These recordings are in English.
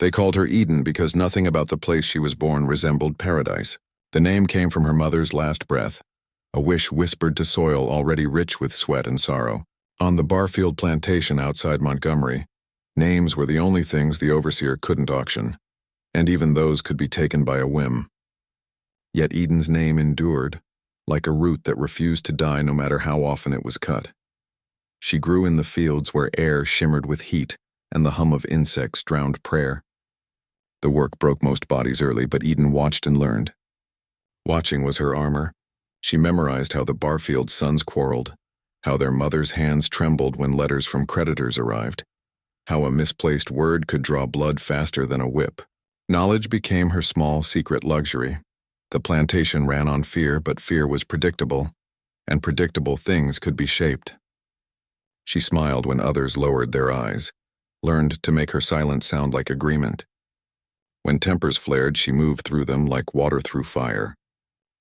They called her Eden because nothing about the place she was born resembled paradise. The name came from her mother's last breath, a wish whispered to soil already rich with sweat and sorrow. On the Barfield plantation outside Montgomery, names were the only things the overseer couldn't auction, and even those could be taken by a whim. Yet Eden's name endured, like a root that refused to die no matter how often it was cut. She grew in the fields where air shimmered with heat and the hum of insects drowned prayer. The work broke most bodies early, but Eden watched and learned. Watching was her armor. She memorized how the Barfield sons quarreled, how their mothers' hands trembled when letters from creditors arrived, how a misplaced word could draw blood faster than a whip. Knowledge became her small, secret luxury. The plantation ran on fear, but fear was predictable, and predictable things could be shaped. She smiled when others lowered their eyes, learned to make her silence sound like agreement. When tempers flared, she moved through them like water through fire.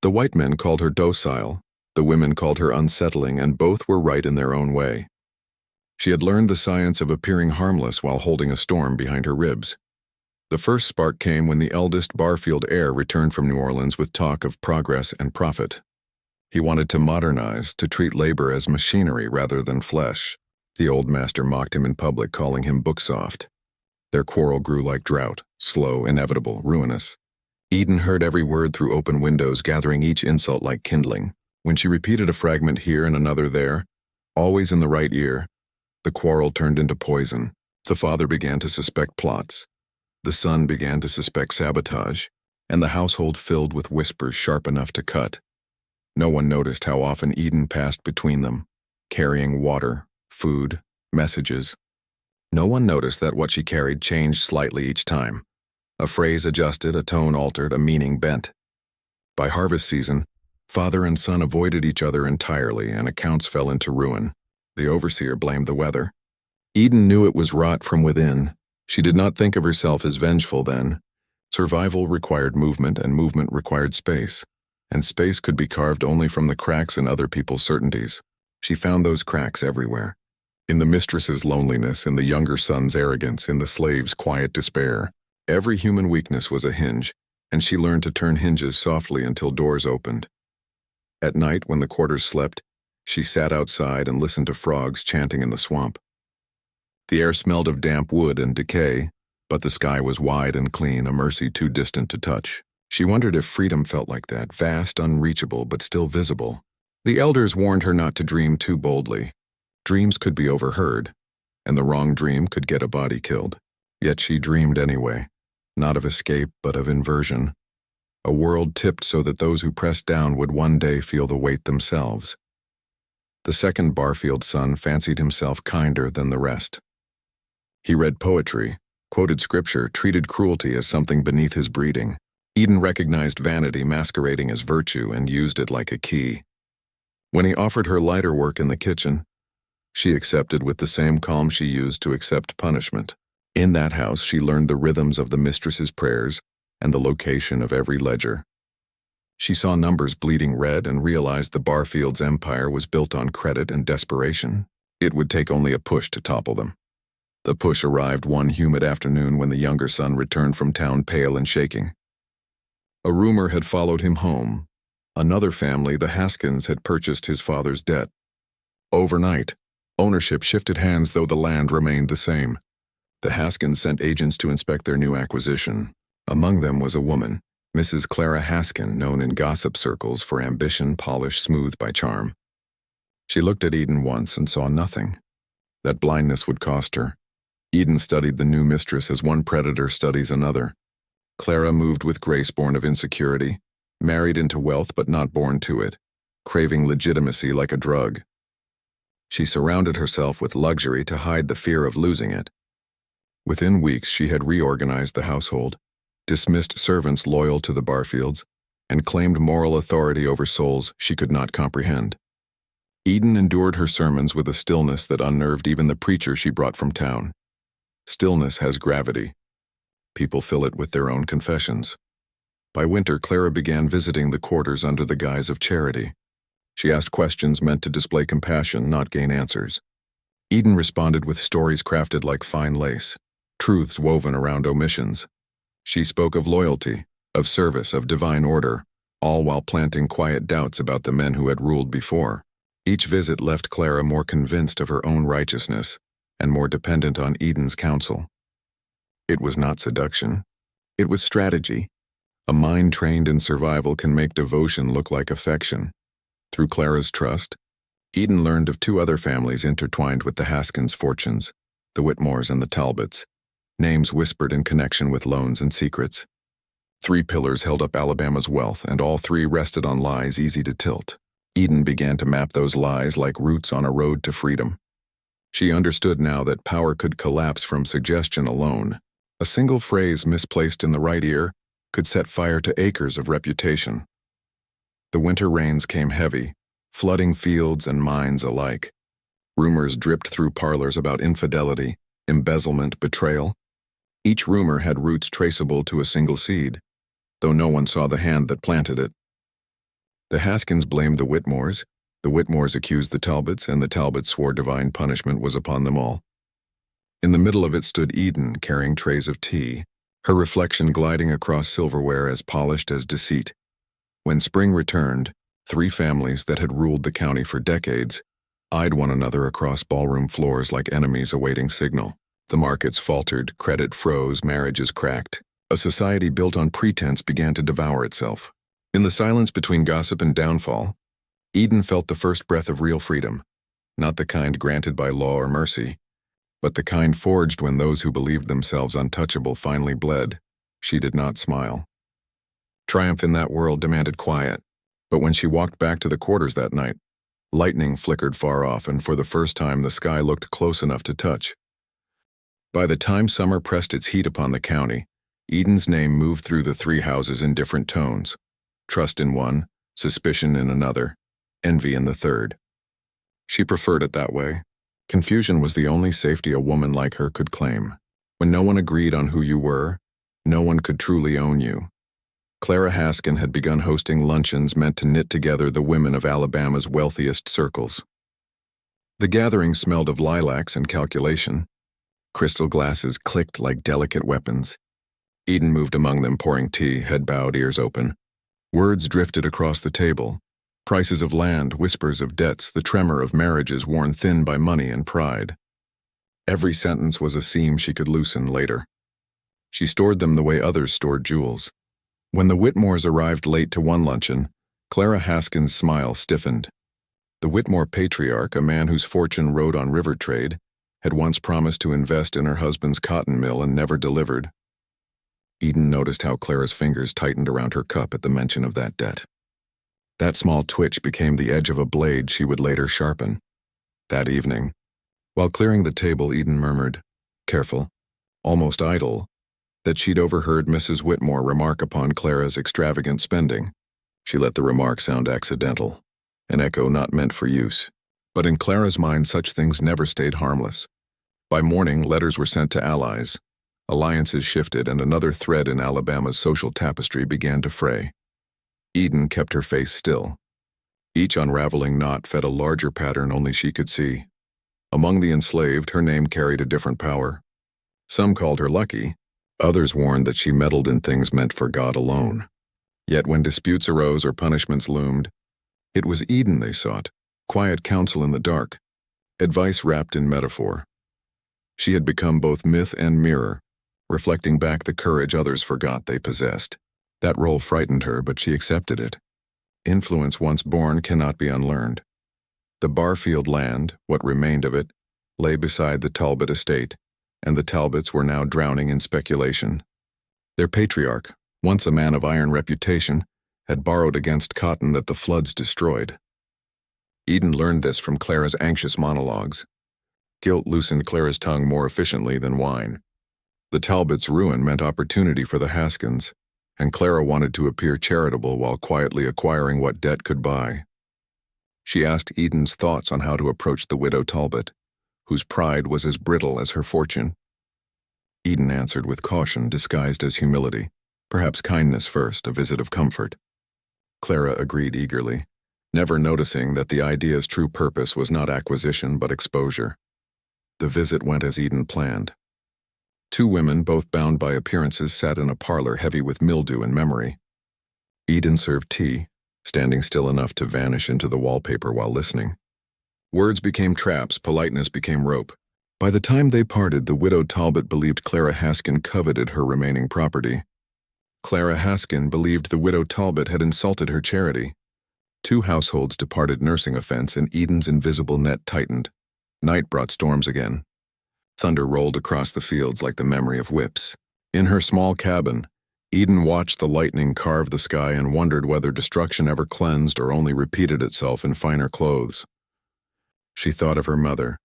The white men called her docile, the women called her unsettling, and both were right in their own way. She had learned the science of appearing harmless while holding a storm behind her ribs. The first spark came when the eldest Barfield heir returned from New Orleans with talk of progress and profit. He wanted to modernize, to treat labor as machinery rather than flesh. The old master mocked him in public, calling him booksoft. Their quarrel grew like drought, slow, inevitable, ruinous. Eden heard every word through open windows, gathering each insult like kindling. When she repeated a fragment here and another there, always in the right ear, the quarrel turned into poison. The father began to suspect plots. The son began to suspect sabotage, and the household filled with whispers sharp enough to cut. No one noticed how often Eden passed between them, carrying water, food, messages. No one noticed that what she carried changed slightly each time. A phrase adjusted, a tone altered, a meaning bent. By harvest season, father and son avoided each other entirely, and accounts fell into ruin. The overseer blamed the weather. Eden knew it was rot from within. She did not think of herself as vengeful then. Survival required movement, and movement required space. And space could be carved only from the cracks in other people's certainties. She found those cracks everywhere. In the mistress's loneliness, in the younger son's arrogance, in the slave's quiet despair. Every human weakness was a hinge, and she learned to turn hinges softly until doors opened. At night, when the quarters slept, she sat outside and listened to frogs chanting in the swamp. The air smelled of damp wood and decay, but the sky was wide and clean, a mercy too distant to touch. She wondered if freedom felt like that, vast, unreachable, but still visible. The elders warned her not to dream too boldly. Dreams could be overheard, and the wrong dream could get a body killed. Yet she dreamed anyway, not of escape, but of inversion. A world tipped so that those who pressed down would one day feel the weight themselves. The second Barfield son fancied himself kinder than the rest. He read poetry, quoted scripture, treated cruelty as something beneath his breeding. Eden recognized vanity masquerading as virtue and used it like a key. When he offered her lighter work in the kitchen, she accepted with the same calm she used to accept punishment. In that house, she learned the rhythms of the mistress's prayers and the location of every ledger. She saw numbers bleeding red and realized the Barfield's empire was built on credit and desperation. It would take only a push to topple them. The push arrived one humid afternoon when the younger son returned from town pale and shaking. A rumor had followed him home. Another family, the Haskins, had purchased his father's debt. Overnight, ownership shifted hands, though the land remained the same. The Haskins sent agents to inspect their new acquisition. Among them was a woman, Mrs. Clara Haskin, known in gossip circles for ambition polished smooth by charm. She looked at Eden once and saw nothing. That blindness would cost her. Eden studied the new mistress as one predator studies another. Clara moved with grace born of insecurity, married into wealth but not born to it, craving legitimacy like a drug. She surrounded herself with luxury to hide the fear of losing it. Within weeks, she had reorganized the household, dismissed servants loyal to the Barfields, and claimed moral authority over souls she could not comprehend. Eden endured her sermons with a stillness that unnerved even the preacher she brought from town. Stillness has gravity. People fill it with their own confessions. By winter, Clara began visiting the quarters under the guise of charity. She asked questions meant to display compassion, not gain answers. Eden responded with stories crafted like fine lace. truths woven around omissions. She spoke of loyalty, of service, of divine order, all while planting quiet doubts about the men who had ruled before. Each visit left Clara more convinced of her own righteousness and more dependent on Eden's counsel. It was not seduction. It was strategy. A mind trained in survival can make devotion look like affection. Through Clara's trust, Eden learned of two other families intertwined with the Haskins' fortunes, the Whitmores and the Talbots, names whispered in connection with loans and secrets. 3 pillars held up Alabama's wealth, and all 3 rested on lies easy to tilt. Eden began to map those lies like roots on a road to freedom. She understood now that power could collapse from suggestion alone. A single phrase misplaced in the right ear could set fire to acres of reputation. The winter rains came heavy, flooding fields and mines alike. Rumors dripped through parlors about infidelity, embezzlement, betrayal. Each rumor had roots traceable to a single seed, though no one saw the hand that planted it. The Haskins blamed the Whitmores accused the Talbots, and the Talbots swore divine punishment was upon them all. In the middle of it stood Eden, carrying trays of tea, her reflection gliding across silverware as polished as deceit. When spring returned, 3 families that had ruled the county for decades eyed one another across ballroom floors like enemies awaiting signal. The markets faltered, credit froze, marriages cracked. A society built on pretense began to devour itself. In the silence between gossip and downfall, Eden felt the first breath of real freedom, not the kind granted by law or mercy, but the kind forged when those who believed themselves untouchable finally bled. She did not smile. Triumph in that world demanded quiet, but when she walked back to the quarters that night, lightning flickered far off, and for the first time the sky looked close enough to touch. By the time summer pressed its heat upon the county, Eden's name moved through the 3 houses in different tones. Trust in one, suspicion in another, envy in the third. She preferred it that way. Confusion was the only safety a woman like her could claim. When no one agreed on who you were, no one could truly own you. Clara Haskin had begun hosting luncheons meant to knit together the women of Alabama's wealthiest circles. The gathering smelled of lilacs and calculation. Crystal glasses clicked like delicate weapons. Eden moved among them, pouring tea, head bowed, ears open. Words drifted across the table. Prices of land, whispers of debts, the tremor of marriages worn thin by money and pride. Every sentence was a seam she could loosen later. She stored them the way others stored jewels. When the Whitmores arrived late to one luncheon, Clara Haskin's smile stiffened. The Whitmore patriarch, a man whose fortune rode on river trade, had once promised to invest in her husband's cotton mill and never delivered. Eden noticed how Clara's fingers tightened around her cup at the mention of that debt. That small twitch became the edge of a blade she would later sharpen. That evening, while clearing the table, Eden murmured, careful, almost idle, that she'd overheard Mrs. Whitmore remark upon Clara's extravagant spending. She let the remark sound accidental, an echo not meant for use. But in Clara's mind, such things never stayed harmless. By morning, letters were sent to allies. Alliances shifted, and another thread in Alabama's social tapestry began to fray. Eden kept her face still. Each unraveling knot fed a larger pattern only she could see. Among the enslaved, her name carried a different power. Some called her lucky, others warned that she meddled in things meant for God alone. Yet when disputes arose or punishments loomed, it was Eden they sought, quiet counsel in the dark, advice wrapped in metaphor. She had become both myth and mirror, reflecting back the courage others forgot they possessed. That role frightened her, but she accepted it. Influence once born cannot be unlearned. The Barfield land, what remained of it, lay beside the Talbot estate, and the Talbots were now drowning in speculation. Their patriarch, once a man of iron reputation, had borrowed against cotton that the floods destroyed. Eden learned this from Clara's anxious monologues. Guilt loosened Clara's tongue more efficiently than wine. The Talbots' ruin meant opportunity for the Haskins, and Clara wanted to appear charitable while quietly acquiring what debt could buy. She asked Eden's thoughts on how to approach the widow Talbot, whose pride was as brittle as her fortune. Eden answered with caution disguised as humility, perhaps kindness first, a visit of comfort. Clara agreed eagerly, never noticing that the idea's true purpose was not acquisition but exposure. The visit went as Eden planned. Two women, both bound by appearances, sat in a parlor heavy with mildew and memory. Eden served tea, standing still enough to vanish into the wallpaper while listening. Words became traps, politeness became rope. By the time they parted, the widow Talbot believed Clara Haskin coveted her remaining property. Clara Haskin believed the widow Talbot had insulted her charity. Two households departed nursing offense, and Eden's invisible net tightened. Night brought storms again. Thunder rolled across the fields like the memory of whips. In her small cabin, Eden watched the lightning carve the sky and wondered whether destruction ever cleansed or only repeated itself in finer clothes. She thought of her mother,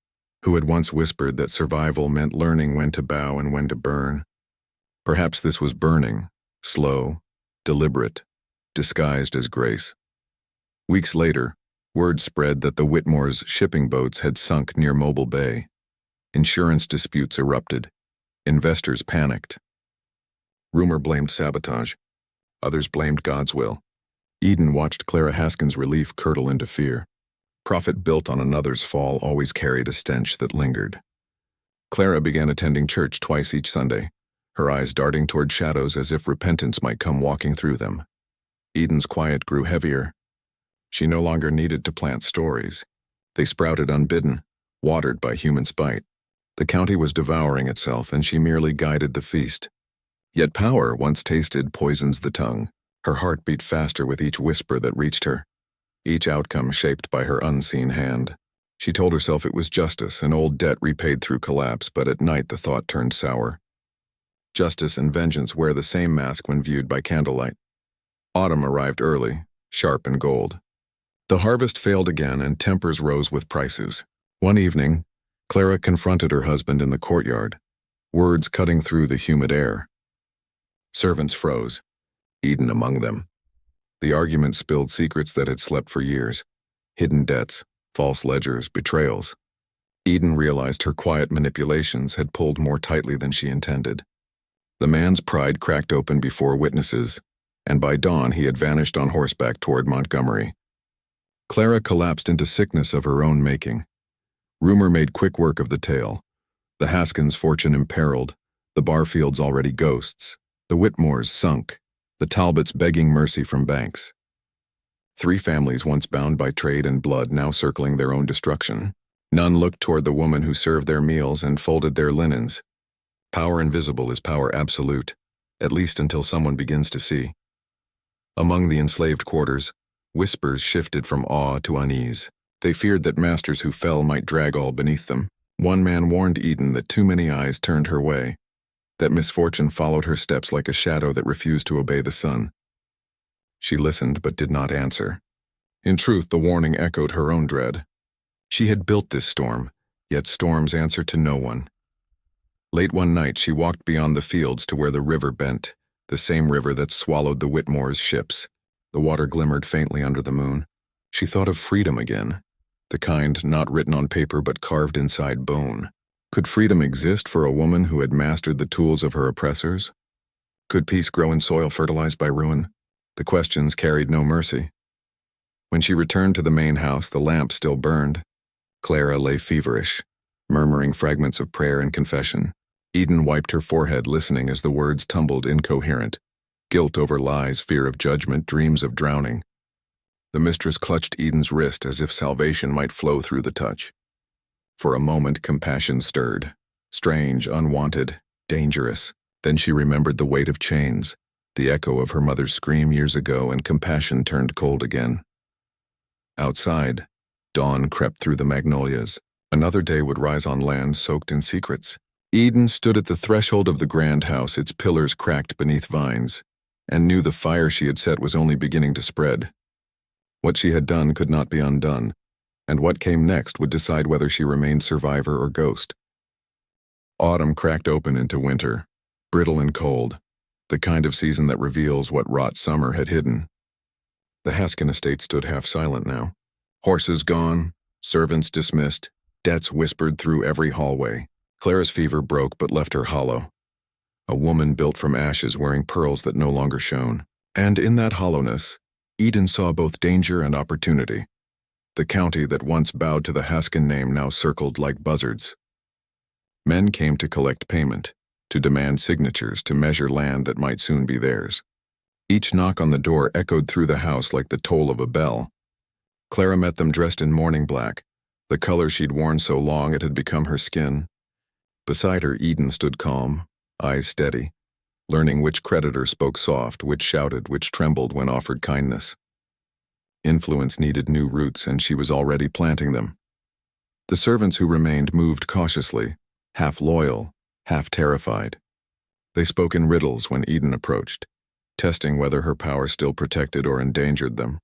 who had once whispered that survival meant learning when to bow and when to burn. Perhaps this was burning, slow, deliberate, disguised as grace. Weeks later, word spread that the Whitmore's shipping boats had sunk near Mobile Bay. Insurance disputes erupted. Investors panicked. Rumor blamed sabotage. Others blamed God's will. Eden watched Clara Haskin's relief curdle into fear. Profit built on another's fall always carried a stench that lingered. Clara began attending church twice each Sunday, her eyes darting toward shadows as if repentance might come walking through them. Eden's quiet grew heavier. She no longer needed to plant stories. They sprouted unbidden, watered by human spite. The county was devouring itself, and she merely guided the feast. Yet power, once tasted, poisons the tongue. Her heart beat faster with each whisper that reached her, each outcome shaped by her unseen hand. She told herself it was justice, an old debt repaid through collapse, but at night the thought turned sour. Justice and vengeance wear the same mask when viewed by candlelight. Autumn arrived early, sharp and gold. The harvest failed again, and tempers rose with prices. One evening, Clara confronted her husband in the courtyard, words cutting through the humid air. Servants froze, Eden among them. The argument spilled secrets that had slept for years, hidden debts, false ledgers, betrayals. Eden realized her quiet manipulations had pulled more tightly than she intended. The man's pride cracked open before witnesses, and by dawn he had vanished on horseback toward Montgomery. Clara collapsed into sickness of her own making. Rumor made quick work of the tale. The Haskins' fortune imperiled, the Barfields already ghosts, the Whitmores sunk, the Talbots begging mercy from banks. Three families once bound by trade and blood now circling their own destruction. None looked toward the woman who served their meals and folded their linens. Power invisible is power absolute, at least until someone begins to see. Among the enslaved quarters, whispers shifted from awe to unease. They feared that masters who fell might drag all beneath them. One man warned Eden that too many eyes turned her way, that misfortune followed her steps like a shadow that refused to obey the sun. She listened but did not answer. In truth, the warning echoed her own dread. She had built this storm, yet storms answer to no one. Late one night, she walked beyond the fields to where the river bent, the same river that swallowed the Whitmore's ships. The water glimmered faintly under the moon. She thought of freedom again, the kind not written on paper but carved inside bone. Could freedom exist for a woman who had mastered the tools of her oppressors? Could peace grow in soil fertilized by ruin? The questions carried no mercy. When she returned to the main house, the lamp still burned. Clara lay feverish, murmuring fragments of prayer and confession. Eden wiped her forehead, listening as the words tumbled incoherent. Guilt over lies, fear of judgment, dreams of drowning. The mistress clutched Eden's wrist as if salvation might flow through the touch. For a moment, compassion stirred. Strange, unwanted, dangerous. Then she remembered the weight of chains, the echo of her mother's scream years ago, and compassion turned cold again. Outside, dawn crept through the magnolias. Another day would rise on land soaked in secrets. Eden stood at the threshold of the grand house, its pillars cracked beneath vines, and knew the fire she had set was only beginning to spread. What she had done could not be undone, and what came next would decide whether she remained survivor or ghost. Autumn cracked open into winter, brittle and cold, the kind of season that reveals what rot summer had hidden. The Haskin estate stood half silent now. Horses gone, servants dismissed, debts whispered through every hallway. Clara's fever broke but left her hollow. A woman built from ashes wearing pearls that no longer shone. And in that hollowness, Eden saw both danger and opportunity. The county that once bowed to the Haskin name now circled like buzzards. Men came to collect payment. to demand signatures, to measure land that might soon be theirs. Each knock on the door echoed through the house like the toll of a bell. Clara met them dressed in mourning black, the color she'd worn so long it had become her skin. Beside her, Eden stood calm, eyes steady, learning which creditor spoke soft, which shouted, which trembled when offered kindness. Influence needed new roots, and she was already planting them. The servants who remained moved cautiously, half loyal, half terrified. They spoke in riddles when Eden approached, testing whether her power still protected or endangered them.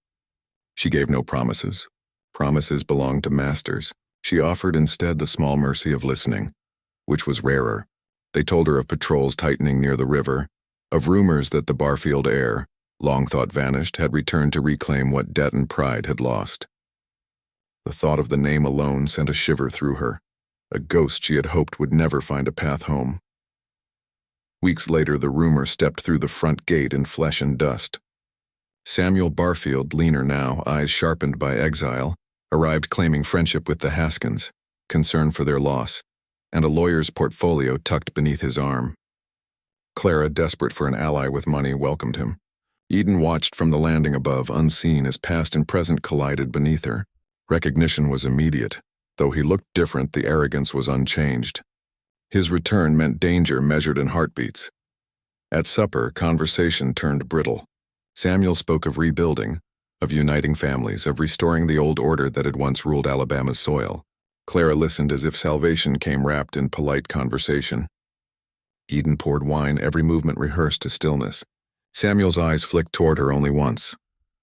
She gave no promises. Promises belonged to masters. She offered instead the small mercy of listening, which was rarer. They told her of patrols tightening near the river, of rumors that the Barfield heir, long thought vanished, had returned to reclaim what debt and pride had lost. The thought of the name alone sent a shiver through her, a ghost she had hoped would never find a path home. Weeks later, the rumor stepped through the front gate in flesh and dust. Samuel Barfield, leaner now, eyes sharpened by exile, arrived claiming friendship with the Haskins, concern for their loss, and a lawyer's portfolio tucked beneath his arm. Clara, desperate for an ally with money, welcomed him. Eden watched from the landing above, unseen as past and present collided beneath her. Recognition was immediate. Though he looked different, the arrogance was unchanged. His return meant danger measured in heartbeats. At supper, conversation turned brittle. Samuel spoke of rebuilding, of uniting families, of restoring the old order that had once ruled Alabama's soil. Clara listened as if salvation came wrapped in polite conversation. Eden poured wine, every movement rehearsed to stillness. Samuel's eyes flicked toward her only once,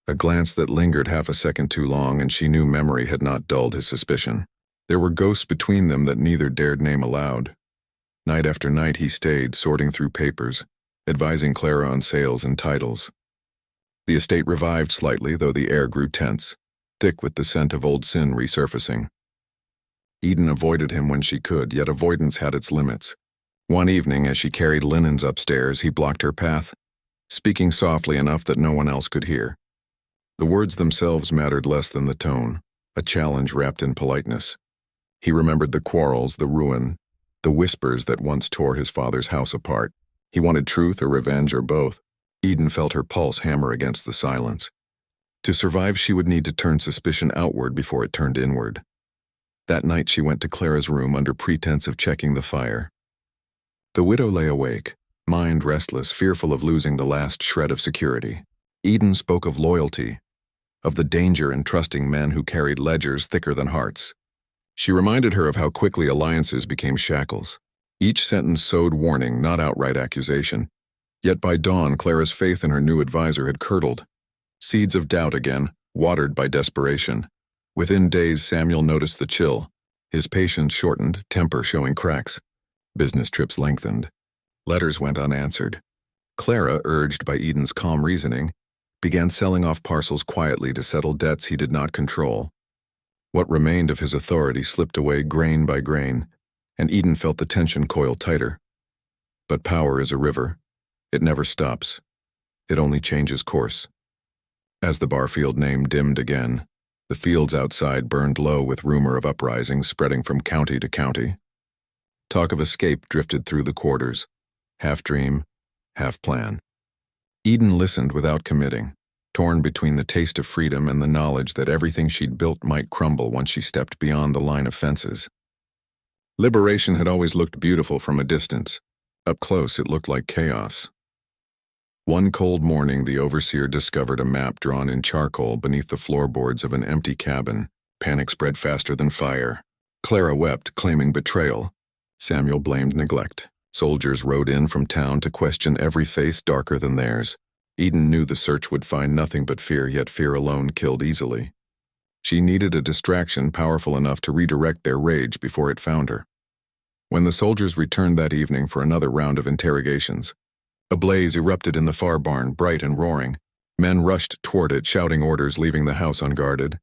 a glance that lingered half a second too long, and she knew memory had not dulled his suspicion. There were ghosts between them that neither dared name aloud. Night after night he stayed, sorting through papers, advising Clara on sales and titles. The estate revived slightly, though the air grew tense, thick with the scent of old sin resurfacing. Eden avoided him when she could, yet avoidance had its limits. One evening, as she carried linens upstairs, he blocked her path, speaking softly enough that no one else could hear. The words themselves mattered less than the tone, a challenge wrapped in politeness. He remembered the quarrels, the ruin, the whispers that once tore his father's house apart. He wanted truth or revenge or both. Eden felt her pulse hammer against the silence. To survive, she would need to turn suspicion outward before it turned inward. That night she went to Clara's room under pretense of checking the fire. The widow lay awake, mind restless, fearful of losing the last shred of security. Eden spoke of loyalty, of the danger in trusting men who carried ledgers thicker than hearts. She reminded her of how quickly alliances became shackles. Each sentence sowed warning, not outright accusation. Yet by dawn, Clara's faith in her new advisor had curdled. Seeds of doubt again, watered by desperation. Within days, Samuel noticed the chill. His patience shortened, temper showing cracks. Business trips lengthened. Letters went unanswered. Clara, urged by Eden's calm reasoning, began selling off parcels quietly to settle debts he did not control. What remained of his authority slipped away grain by grain, and Eden felt the tension coil tighter. But power is a river. It never stops. It only changes course. As the Barfield name dimmed again, the fields outside burned low with rumor of uprisings spreading from county to county. Talk of escape drifted through the quarters, half dream, half plan. Eden listened without committing, torn between the taste of freedom and the knowledge that everything she'd built might crumble once she stepped beyond the line of fences. Liberation had always looked beautiful from a distance. Up close, it looked like chaos. One cold morning, the overseer discovered a map drawn in charcoal beneath the floorboards of an empty cabin. Panic spread faster than fire. Clara wept, claiming betrayal. Samuel blamed neglect. Soldiers rode in from town to question every face darker than theirs. Eden knew the search would find nothing but fear, yet fear alone killed easily. She needed a distraction powerful enough to redirect their rage before it found her. When the soldiers returned that evening for another round of interrogations, a blaze erupted in the far barn, bright and roaring. Men rushed toward it, shouting orders, leaving the house unguarded.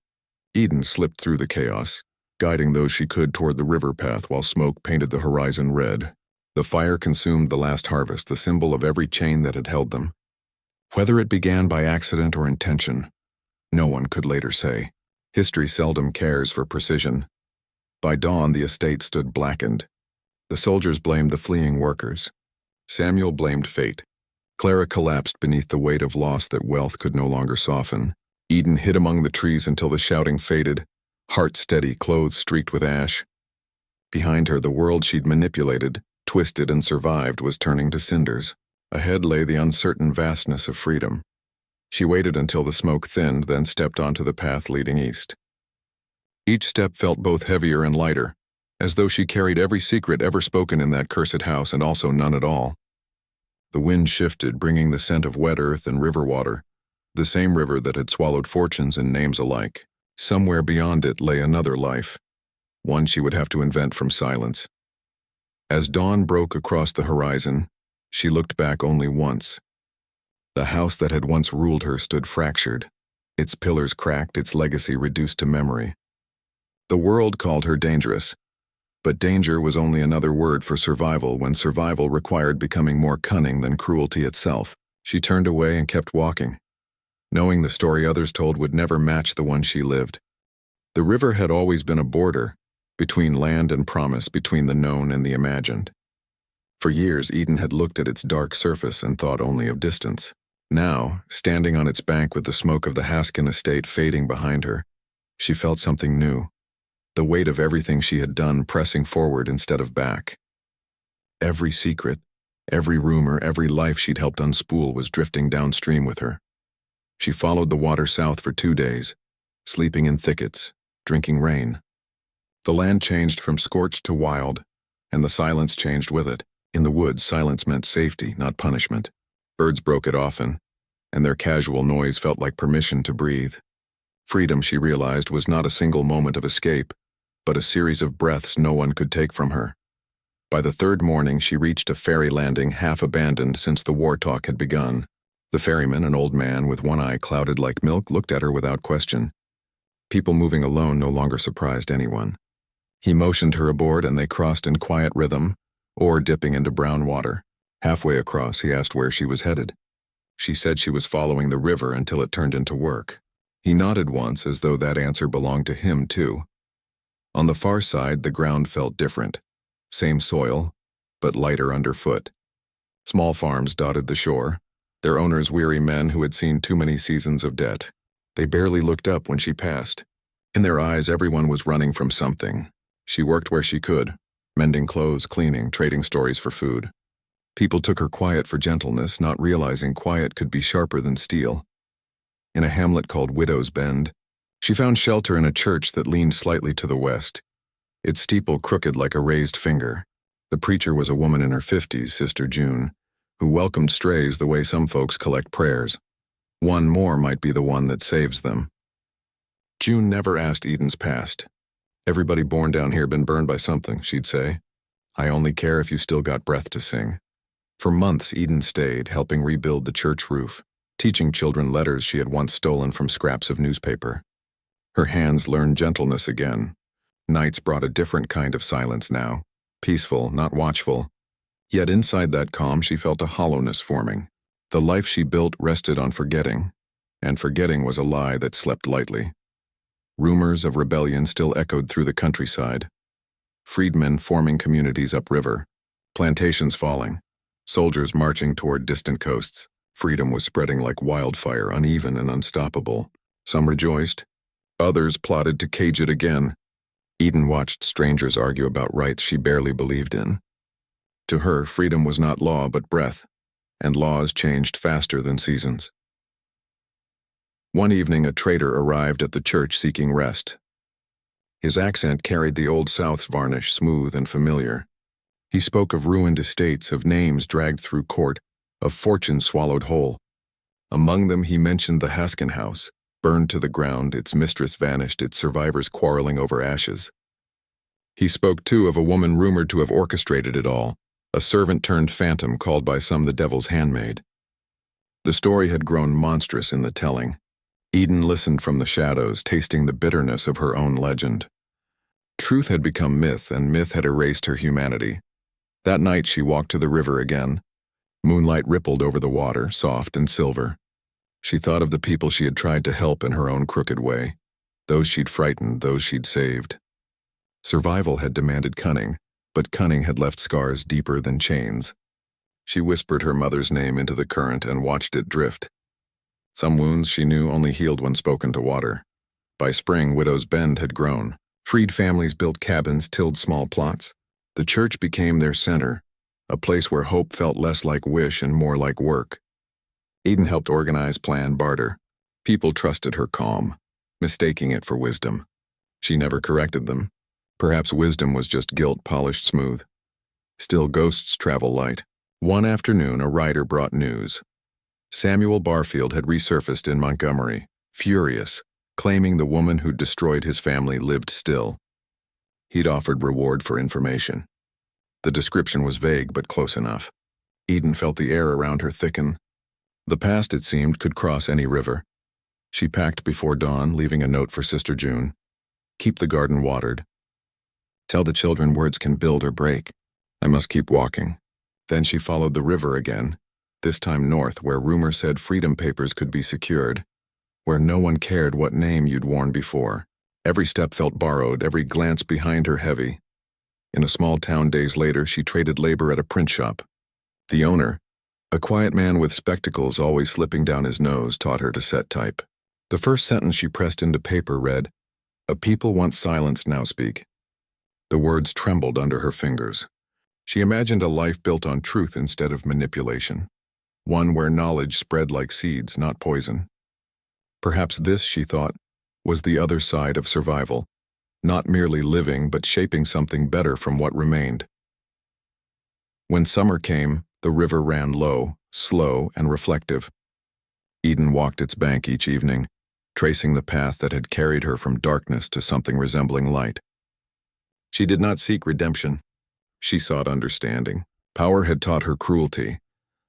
Eden slipped through the chaos, guiding those she could toward the river path while smoke painted the horizon red. The fire consumed the last harvest, the symbol of every chain that had held them. Whether it began by accident or intention, no one could later say. History seldom cares for precision. By dawn, the estate stood blackened. The soldiers blamed the fleeing workers. Samuel blamed fate. Clara collapsed beneath the weight of loss that wealth could no longer soften. Eden hid among the trees until the shouting faded, heart steady, clothes streaked with ash. Behind her, the world she'd manipulated, twisted, and survived was turning to cinders. Ahead lay the uncertain vastness of freedom. She waited until the smoke thinned, then stepped onto the path leading east. Each step felt both heavier and lighter, as though she carried every secret ever spoken in that cursed house and also none at all. The wind shifted, bringing the scent of wet earth and river water, the same river that had swallowed fortunes and names alike. Somewhere beyond it lay another life, one she would have to invent from silence. As dawn broke across the horizon, she looked back only once. The house that had once ruled her stood fractured, its pillars cracked, its legacy reduced to memory. The world called her dangerous, but danger was only another word for survival when survival required becoming more cunning than cruelty itself. She turned away and kept walking, knowing the story others told would never match the one she lived. The river had always been a border, between land and promise, between the known and the imagined. For years, Eden had looked at its dark surface and thought only of distance. Now, standing on its bank with the smoke of the Haskin estate fading behind her, she felt something new, the weight of everything she had done pressing forward instead of back. Every secret, every rumor, every life she'd helped unspool was drifting downstream with her. She followed the water south for 2 days, sleeping in thickets, drinking rain. The land changed from scorched to wild, and the silence changed with it. In the woods, silence meant safety, not punishment. Birds broke it often, and their casual noise felt like permission to breathe. Freedom, she realized, was not a single moment of escape, but a series of breaths no one could take from her. By the 3rd morning, she reached a ferry landing half abandoned since the war talk had begun. The ferryman, an old man with one eye clouded like milk, looked at her without question. People moving alone no longer surprised anyone. He motioned her aboard and they crossed in quiet rhythm, oar dipping into brown water. Halfway across, he asked where she was headed. She said she was following the river until it turned into work. He nodded once as though that answer belonged to him too. On the far side, the ground felt different. Same soil, but lighter underfoot. Small farms dotted the shore, their owners weary men who had seen too many seasons of debt. They barely looked up when she passed. In their eyes, everyone was running from something. She worked where she could, mending clothes, cleaning, trading stories for food. People took her quiet for gentleness, not realizing quiet could be sharper than steel. In a hamlet called Widow's Bend, she found shelter in a church that leaned slightly to the west, its steeple crooked like a raised finger. The preacher was a woman in her 50s, Sister June, who welcomed strays the way some folks collect prayers. One more might be the one that saves them. June never asked Eden's past. Everybody born down here been burned by something, she'd say. I only care if you still got breath to sing. For months, Eden stayed, helping rebuild the church roof, teaching children letters she had once stolen from scraps of newspaper. Her hands learned gentleness again. Nights brought a different kind of silence now, peaceful, not watchful. Yet inside that calm, she felt a hollowness forming. The life she built rested on forgetting, and forgetting was a lie that slept lightly. Rumors of rebellion still echoed through the countryside. Freedmen forming communities upriver, plantations falling, soldiers marching toward distant coasts. Freedom was spreading like wildfire, uneven and unstoppable. Some rejoiced, others plotted to cage it again. Eden watched strangers argue about rights she barely believed in. To her, freedom was not law but breath, and laws changed faster than seasons. One evening, a trader arrived at the church seeking rest. His accent carried the Old South's varnish, smooth and familiar. He spoke of ruined estates, of names dragged through court, of fortunes swallowed whole. Among them, he mentioned the Haskin house, burned to the ground, its mistress vanished, its survivors quarreling over ashes. He spoke, too, of a woman rumored to have orchestrated it all, a servant turned phantom called by some the devil's handmaid. The story had grown monstrous in the telling. Eden listened from the shadows, tasting the bitterness of her own legend. Truth had become myth, and myth had erased her humanity. That night she walked to the river again. Moonlight rippled over the water, soft and silver. She thought of the people she had tried to help in her own crooked way, those she'd frightened, those she'd saved. Survival had demanded cunning, but cunning had left scars deeper than chains. She whispered her mother's name into the current and watched it drift. Some wounds she knew only healed when spoken to water. By spring, Widow's Bend had grown. Freed families built cabins, tilled small plots. The church became their center, a place where hope felt less like wish and more like work. Eden helped organize, plan, barter. People trusted her calm, mistaking it for wisdom. She never corrected them. Perhaps wisdom was just guilt polished smooth. Still, ghosts travel light. One afternoon, a writer brought news. Samuel Barfield had resurfaced in Montgomery, furious, claiming the woman who'd destroyed his family lived still. He'd offered reward for information. The description was vague but close enough. Eden felt the air around her thicken. The past, it seemed, could cross any river. She packed before dawn, leaving a note for Sister June. Keep the garden watered. Tell the children words can build or break. I must keep walking. Then she followed the river again, this time north, where rumor said freedom papers could be secured, where no one cared what name you'd worn before. Every step felt borrowed, every glance behind her heavy. In a small town days later, she traded labor at a print shop. The owner, a quiet man with spectacles always slipping down his nose, taught her to set type. The first sentence she pressed into paper read, "A people once silenced now speak." The words trembled under her fingers. She imagined a life built on truth instead of manipulation, one where knowledge spread like seeds, not poison. Perhaps this, she thought, was the other side of survival, not merely living but shaping something better from what remained. When summer came, the river ran low, slow, and reflective. Eden walked its bank each evening, tracing the path that had carried her from darkness to something resembling light. She did not seek redemption. She sought understanding. Power had taught her cruelty,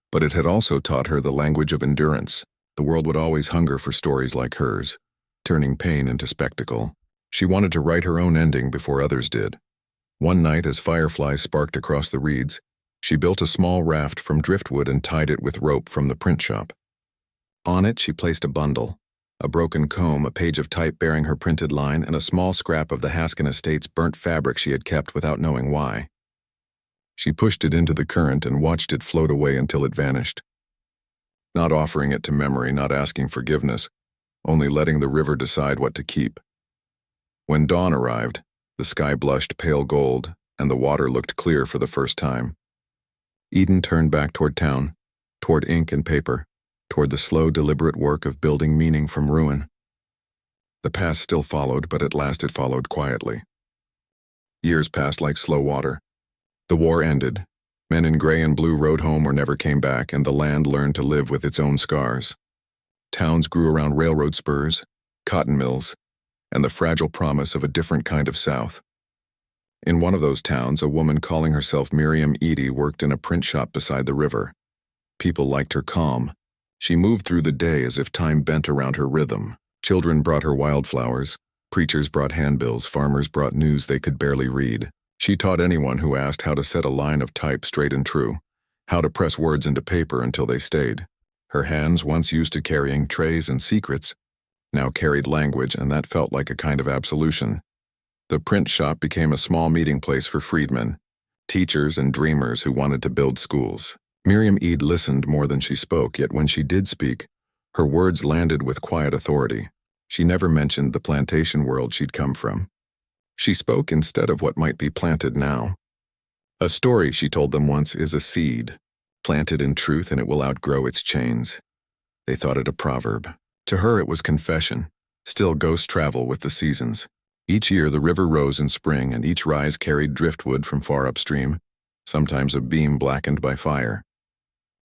but it had also taught her the language of endurance. The world would always hunger for stories like hers, turning pain into spectacle. She wanted to write her own ending before others did. One night, as fireflies sparked across the reeds, she built a small raft from driftwood and tied it with rope from the print shop. On it, she placed a bundle, a broken comb, a page of type bearing her printed line, and a small scrap of the Haskin estate's burnt fabric she had kept without knowing why. She pushed it into the current and watched it float away until it vanished. Not offering it to memory, not asking forgiveness, only letting the river decide what to keep. When dawn arrived, the sky blushed pale gold, and the water looked clear for the first time. Eden turned back toward town, toward ink and paper, toward the slow, deliberate work of building meaning from ruin. The past still followed, but at last it followed quietly. Years passed like slow water. The war ended. Men in gray and blue rode home or never came back, and the land learned to live with its own scars. Towns grew around railroad spurs, cotton mills, and the fragile promise of a different kind of South. In one of those towns, a woman calling herself Miriam Edie worked in a print shop beside the river. People liked her calm. She moved through the day as if time bent around her rhythm. Children brought her wildflowers. Preachers brought handbills. Farmers brought news they could barely read. She taught anyone who asked how to set a line of type straight and true, how to press words into paper until they stayed. Her hands, once used to carrying trays and secrets, now carried language, and that felt like a kind of absolution. The print shop became a small meeting place for freedmen, teachers and dreamers who wanted to build schools. Miriam Ede listened more than she spoke, yet when she did speak, her words landed with quiet authority. She never mentioned the plantation world she'd come from. She spoke instead of what might be planted now. A story, she told them once, is a seed, planted in truth, and it will outgrow its chains. They thought it a proverb. To her it was confession. Still, ghosts travel with the seasons. Each year the river rose in spring, and each rise carried driftwood from far upstream, sometimes a beam blackened by fire.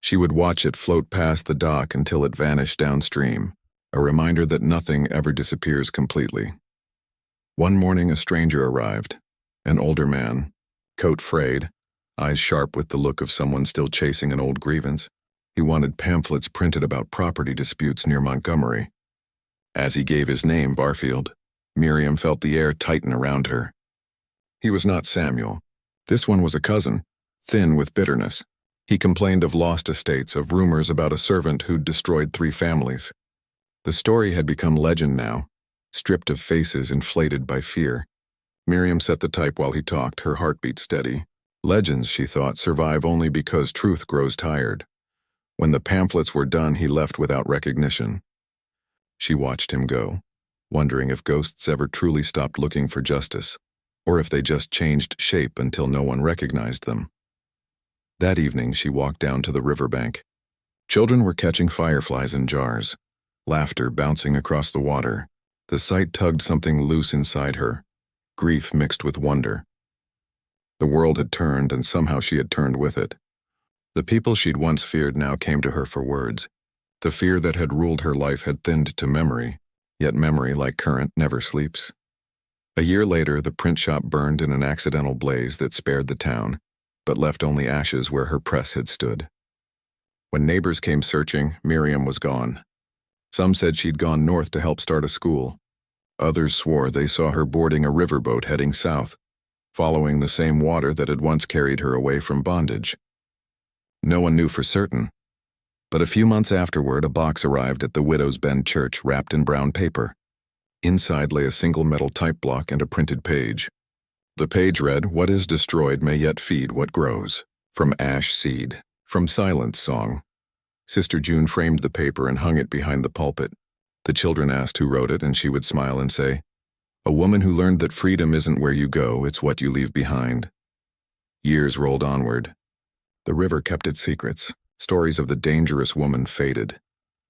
She would watch it float past the dock until it vanished downstream, a reminder that nothing ever disappears completely. One morning a stranger arrived, an older man, coat frayed, eyes sharp with the look of someone still chasing an old grievance. He wanted pamphlets printed about property disputes near Montgomery. As he gave his name, Barfield, Miriam felt the air tighten around her. He was not Samuel. This one was a cousin, thin with bitterness. He complained of lost estates, of rumors about a servant who'd destroyed 3 families. The story had become legend now, stripped of faces inflated by fear. Miriam set the type while he talked, her heartbeat steady. Legends, she thought, survive only because truth grows tired. When the pamphlets were done, he left without recognition. She watched him go, wondering if ghosts ever truly stopped looking for justice, or if they just changed shape until no one recognized them. That evening, she walked down to the riverbank. Children were catching fireflies in jars, laughter bouncing across the water. The sight tugged something loose inside her, grief mixed with wonder. The world had turned, and somehow she had turned with it. The people she'd once feared now came to her for words. The fear that had ruled her life had thinned to memory, yet memory, like current, never sleeps. A year later, the print shop burned in an accidental blaze that spared the town, but left only ashes where her press had stood. When neighbors came searching, Miriam was gone. Some said she'd gone north to help start a school. Others swore they saw her boarding a riverboat heading south, following the same water that had once carried her away from bondage. No one knew for certain, but a few months afterward, a box arrived at the Widow's Bend Church wrapped in brown paper. Inside lay a single metal type block and a printed page. The page read, "What is destroyed may yet feed what grows." From Ash Seed. From Silence Song. Sister June framed the paper and hung it behind the pulpit. The children asked who wrote it, and she would smile and say, "A woman who learned that freedom isn't where you go, it's what you leave behind." Years rolled onward. The river kept its secrets. Stories of the dangerous woman faded,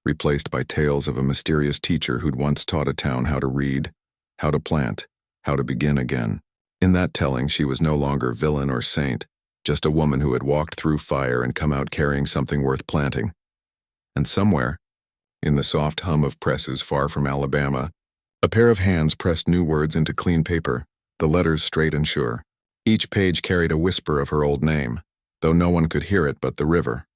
replaced by tales of a mysterious teacher who'd once taught a town how to read, how to plant, how to begin again. In that telling, she was no longer villain or saint, just a woman who had walked through fire and come out carrying something worth planting. And somewhere, in the soft hum of presses far from Alabama, a pair of hands pressed new words into clean paper, the letters straight and sure. Each page carried a whisper of her old name, though no one could hear it but the river.